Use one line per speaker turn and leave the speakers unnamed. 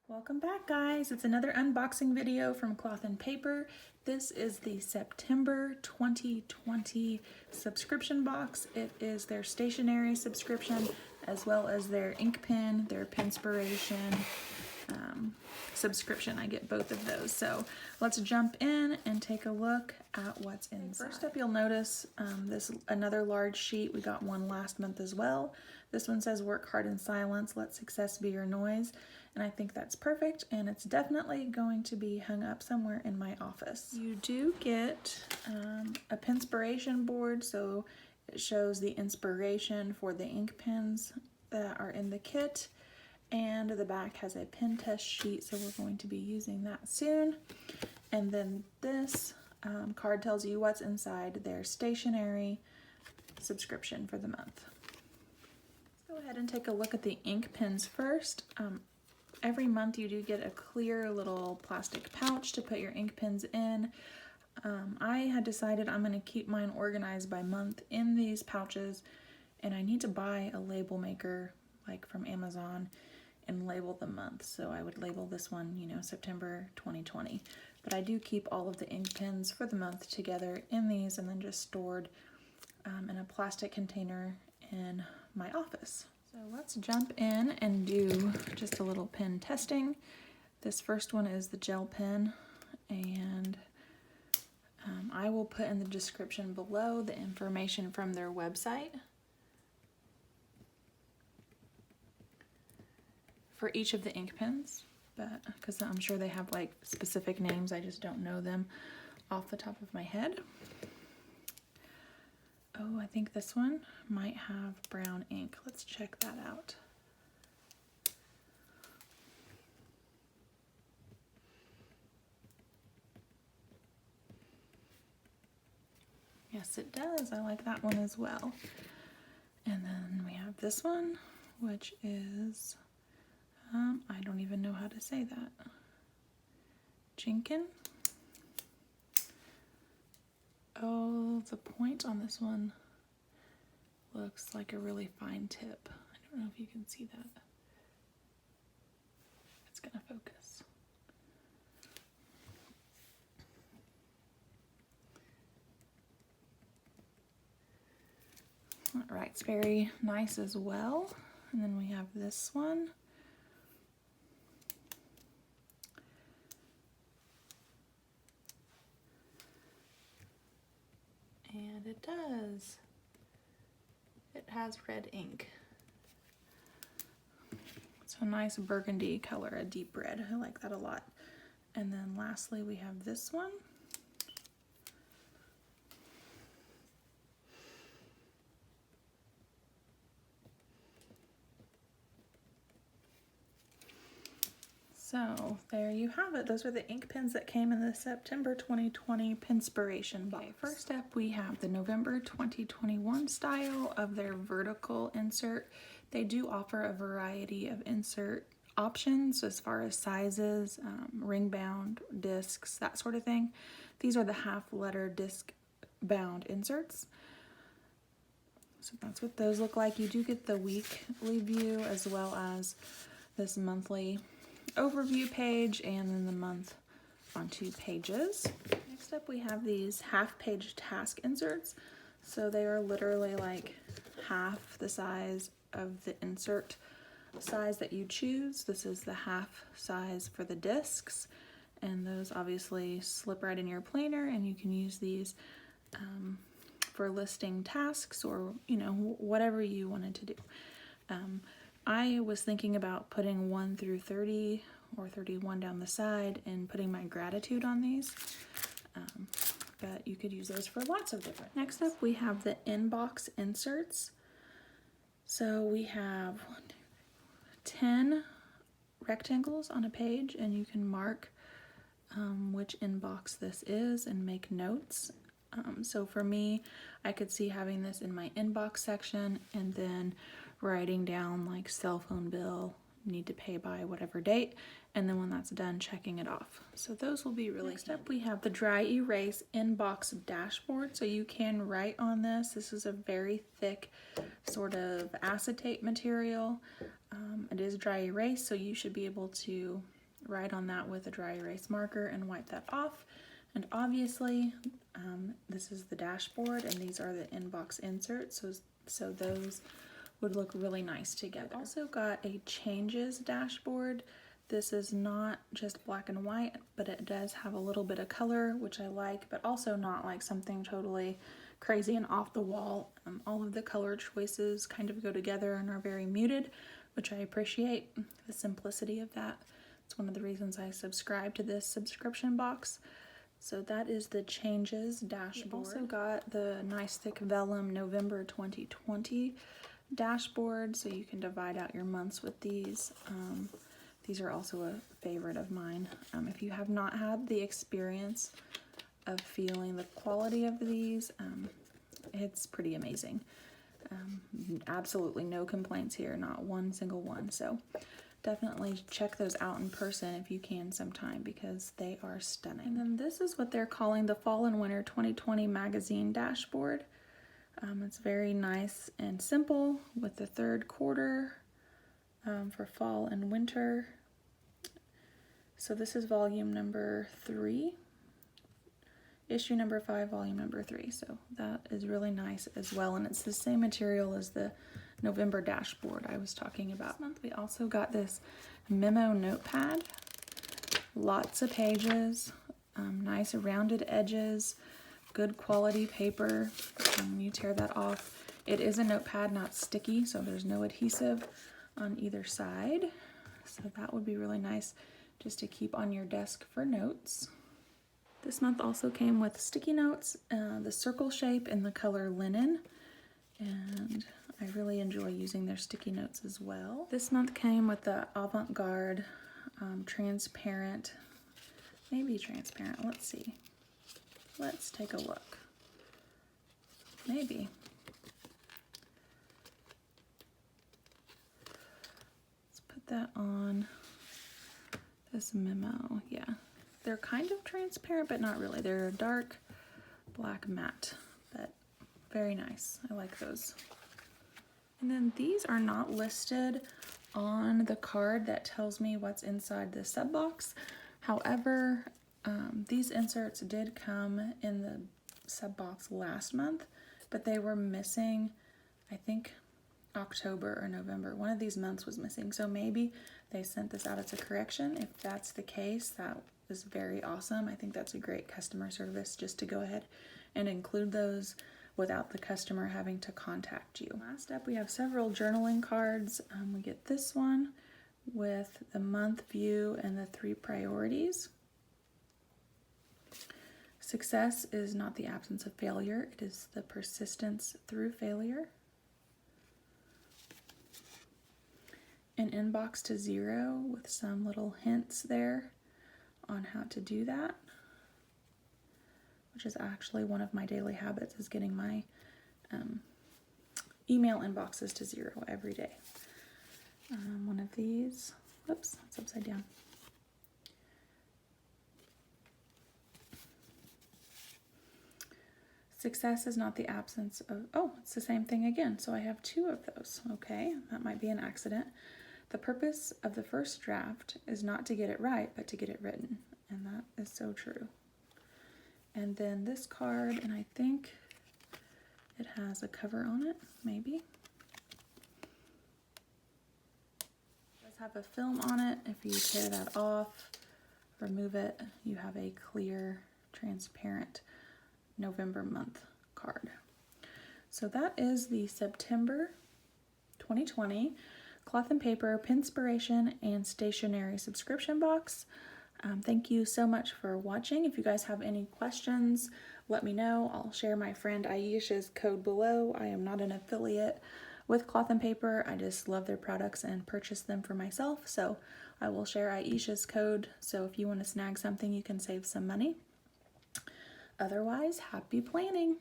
Welcome back, guys. It's another unboxing video from Cloth and Paper. This is the September 2020 subscription box. It is their stationery subscription as well as their ink pen, their Penspiration subscription. I get both of those. So let's jump in and take a look at what's inside. First up, you'll notice this another large sheet. We got one last month as well. This one says work hard in silence, let success be your noise. And I think that's perfect, and it's definitely going to be hung up somewhere in my office. You do get a Penspiration board, so it shows the inspiration for the ink pens that are in the kit. And the back has a pen test sheet, so we're going to be using that soon. And then this card tells you what's inside their stationery subscription for the month. Let's go ahead and take a look at the ink pens first. Every month you do get a clear little plastic pouch to put your ink pens in. I had decided I'm going to keep mine organized by month in these pouches, and I need to buy a label maker like from Amazon and label the month. So I would label this one, you know, September 2020. But I do keep all of the ink pens for the month together in these and then just stored in a plastic container in my office. So let's jump in and do just a little pen testing. This first one is the gel pen, and I will put in the description below the information from their website for each of the ink pens, but because I'm sure they have like specific names, I just don't know them off the top of my head. Oh, I think this one might have brown ink. Let's check that out. Yes, it does. I like that one as well. And then we have this one, which is, I don't even know how to say that. Jinkin. Oh, the point on this one looks like a really fine tip. I don't know if you can see that. It's gonna focus. All right, it's very nice as well. And then we have this one. And it does. It has red ink. It's a nice burgundy color, a deep red. I like that a lot. And then lastly, we have this one. So there you have it. Those are the ink pens that came in the September 2020 Penspiration box. Okay, first up we have the November 2021 style of their vertical insert. They do offer a variety of insert options as far as sizes, ring bound, discs, that sort of thing. These are the half letter disc bound inserts. So that's what those look like. You do get the weekly view as well as this monthly overview page and then the month on 2 pages. Next up we have these half-page task inserts. So they are literally like half the size of the insert size that you choose. This is the half size for the discs, and those obviously slip right in your planner, and you can use these for listing tasks or, you know, whatever you wanted to do. I was thinking about putting 1 through 30 or 31 down the side and putting my gratitude on these, but you could use those for lots of different. Next up we have the inbox inserts. So we have 10 rectangles on a page, and you can mark which inbox this is and make notes. So for me, I could see having this in my inbox section and then writing down like cell phone bill, need to pay by whatever date, and then when that's done, checking it off. So those will be really Next up we have the dry erase inbox dashboard. So you can write on this. This is a very thick sort of acetate material. It is dry erase, so you should be able to right on that with a dry erase marker and wipe that off. And obviously, this is the dashboard, and these are the inbox inserts, so those would look really nice together. I've also got a changes dashboard. This is not just black and white, but it does have a little bit of color, which I like, but also not like something totally crazy and off the wall. All of the color choices kind of go together and are very muted, which I appreciate the simplicity of that. It's one of the reasons I subscribe to this subscription box. So that is the changes dashboard. We also got the nice thick vellum November 2020 dashboard, so you can divide out your months with these. These are also a favorite of mine. If you have not had the experience of feeling the quality of these, it's pretty amazing. Absolutely no complaints here, not one single one. So definitely check those out in person if you can sometime, because they are stunning. And then this is what they're calling the Fall and Winter 2020 magazine dashboard. It's very nice and simple with the third quarter for fall and winter. So this is volume number 3, issue number 5, volume number 3. So that is really nice as well, and it's the same material as the November dashboard I was talking about. This month we also got this memo notepad, lots of pages, nice rounded edges, good quality paper. You tear that off. It is a notepad, not sticky, so there's no adhesive on either side. So that would be really nice just to keep on your desk for notes. This month also came with sticky notes, the circle shape in the color linen, and I really enjoy using their sticky notes as well. This month came with the Avant-Garde transparent, maybe transparent, let's see. Let's take a look. Maybe. Let's put that on this memo. Yeah, they're kind of transparent, but not really. They're a dark black matte, but very nice. I like those. And then these are not listed on the card that tells me what's inside the sub box. However, these inserts did come in the sub box last month, but they were missing, I think, October or November. One of these months was missing, so maybe they sent this out as a correction. If that's the case, that is very awesome. I think that's a great customer service, just to go ahead and include those without the customer having to contact you. Last up, we have several journaling cards. We get this one with the month view and the 3 priorities. Success is not the absence of failure, it is the persistence through failure. An inbox to 0 with some little hints there on how to do that, which is actually one of my daily habits, is getting my email inboxes to 0 every day. One of these, whoops, it's upside down. Success is not the absence of, oh, it's the same thing again. So I have 2 of those. Okay, that might be an accident. The purpose of the first draft is not to get it right, but to get it written. And that is so true. And then this card, and I think it has a cover on it, maybe. It does have a film on it. If you tear that off, remove it, you have a clear, transparent November month card. So that is the September 2020 Cloth and Paper Pinspiration and Stationery subscription box. Thank you so much for watching. If you guys have any questions, let me know. I'll share my friend IESHA's code below. I am not an affiliate with Cloth and Paper. I just love their products and purchase them for myself. So I will share IESHA's code. So if you want to snag something, you can save some money. Otherwise, happy planning.